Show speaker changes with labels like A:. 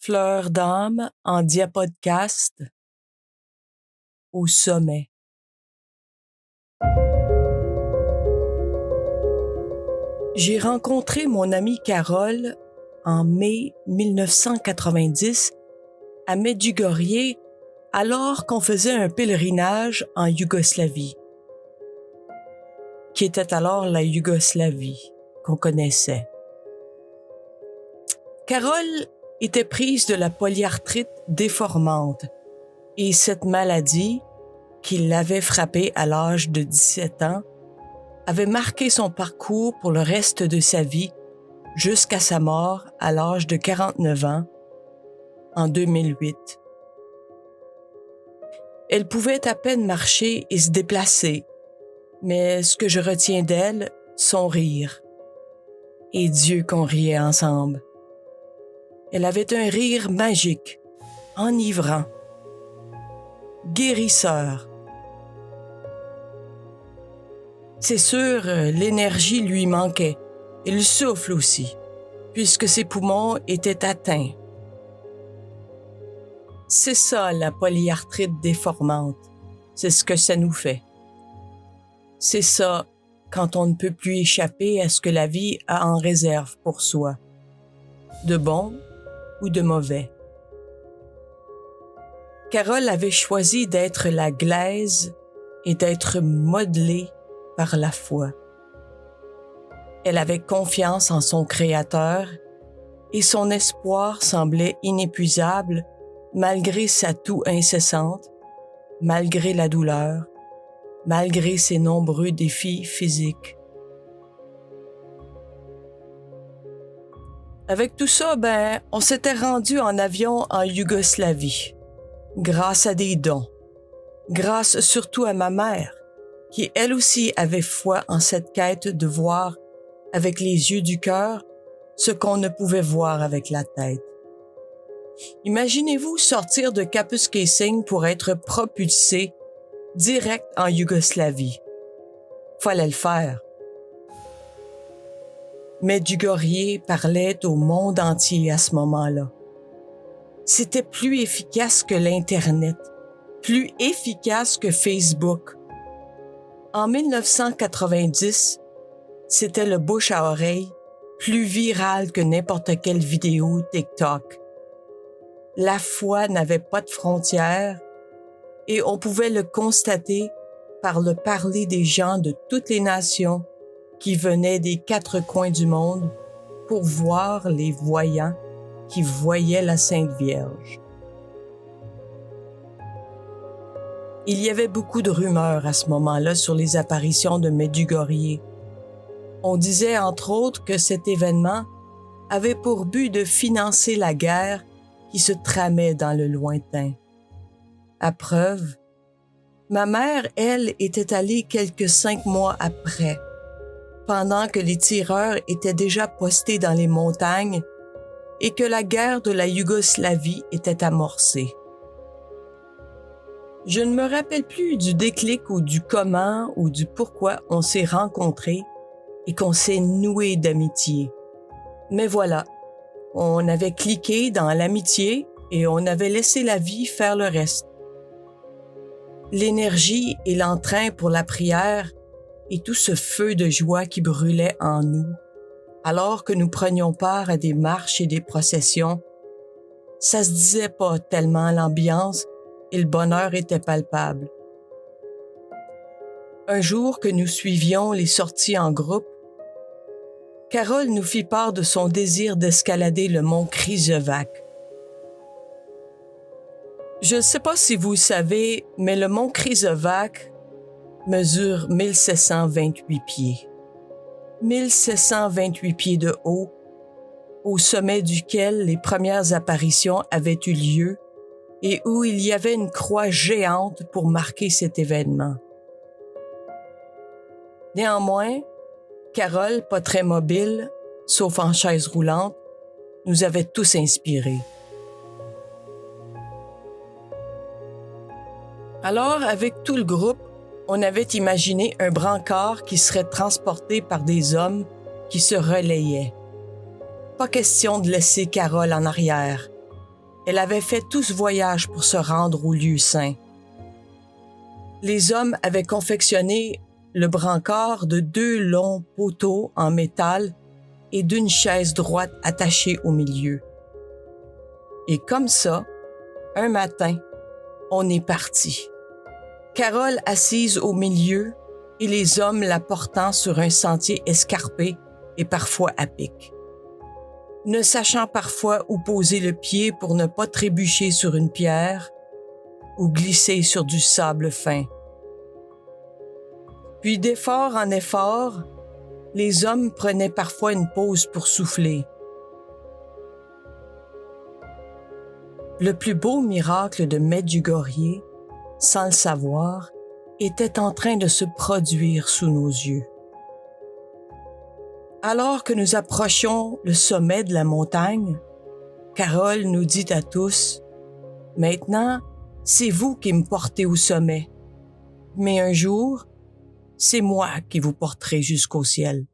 A: Fleur d'âme en diapodcast au sommet. J'ai rencontré mon amie Carole en mai 1990 à Medjugorje alors qu'on faisait un pèlerinage en Yougoslavie, qui était alors la Yougoslavie qu'on connaissait. Carole était prise de la polyarthrite déformante et cette maladie, qui l'avait frappée à l'âge de 17 ans, avait marqué son parcours pour le reste de sa vie jusqu'à sa mort à l'âge de 49 ans en 2008. Elle pouvait à peine marcher et se déplacer, mais ce que je retiens d'elle, son rire. Et Dieu qu'on riait ensemble. Elle avait un rire magique, enivrant, guérisseur. C'est sûr, l'énergie lui manquait, et le souffle aussi, puisque ses poumons étaient atteints. C'est ça la polyarthrite déformante, c'est ce que ça nous fait. C'est ça quand on ne peut plus échapper à ce que la vie a en réserve pour soi, de bon ou de mauvais. Carole avait choisi d'être la glaise et d'être modelée par la foi. Elle avait confiance en son Créateur et son espoir semblait inépuisable malgré sa toux incessante, malgré la douleur, malgré ses nombreux défis physiques. Avec tout ça, on s'était rendu en avion en Yougoslavie, grâce à des dons, grâce surtout à ma mère, qui elle aussi avait foi en cette quête de voir avec les yeux du cœur ce qu'on ne pouvait voir avec la tête. Imaginez-vous sortir de Kapuskasing pour être propulsé direct en Yougoslavie. Fallait le faire. Medjugorje parlait au monde entier à ce moment-là. C'était plus efficace que l'Internet, plus efficace que Facebook. En 1990, c'était le bouche à oreille, plus viral que n'importe quelle vidéo TikTok. La foi n'avait pas de frontières et on pouvait le constater par le parler des gens de toutes les nations qui venaient des quatre coins du monde pour voir les voyants qui voyaient la Sainte Vierge. Il y avait beaucoup de rumeurs à ce moment-là sur les apparitions de Medjugorje. On disait entre autres que cet événement avait pour but de financer la guerre qui se tramait dans le lointain. À preuve, ma mère, elle, était allée quelques 5 mois après, pendant que les tireurs étaient déjà postés dans les montagnes et que la guerre de la Yougoslavie était amorcée. Je ne me rappelle plus du déclic ou du comment ou du pourquoi on s'est rencontrés et qu'on s'est noué d'amitié. Mais voilà, on avait cliqué dans l'amitié et on avait laissé la vie faire le reste. L'énergie et l'entrain pour la prière et tout ce feu de joie qui brûlait en nous, alors que nous prenions part à des marches et des processions, ça se disait pas tellement l'ambiance et le bonheur était palpable. Un jour que nous suivions les sorties en groupe, Carole nous fit part de son désir d'escalader le mont Križevac. Je ne sais pas si vous le savez, mais le mont Križevac mesure 1728 pieds. 1728 pieds de haut, au sommet duquel les premières apparitions avaient eu lieu et où il y avait une croix géante pour marquer cet événement. Néanmoins, Carole, pas très mobile, sauf en chaise roulante, nous avait tous inspirés. Alors, avec tout le groupe, on avait imaginé un brancard qui serait transporté par des hommes qui se relayaient. Pas question de laisser Carole en arrière. Elle avait fait tout ce voyage pour se rendre au lieu saint. Les hommes avaient confectionné le brancard de 2 longs poteaux en métal et d'une chaise droite attachée au milieu. Et comme ça, un matin, on est parti. Carole assise au milieu et les hommes la portant sur un sentier escarpé et parfois à pic. Ne sachant parfois où poser le pied pour ne pas trébucher sur une pierre ou glisser sur du sable fin. Puis d'effort en effort, les hommes prenaient parfois une pause pour souffler. Le plus beau miracle de Medjugorje, sans le savoir, était en train de se produire sous nos yeux. Alors que nous approchions le sommet de la montagne, Carole nous dit à tous, « Maintenant, c'est vous qui me portez au sommet, mais un jour, c'est moi qui vous porterai jusqu'au ciel. »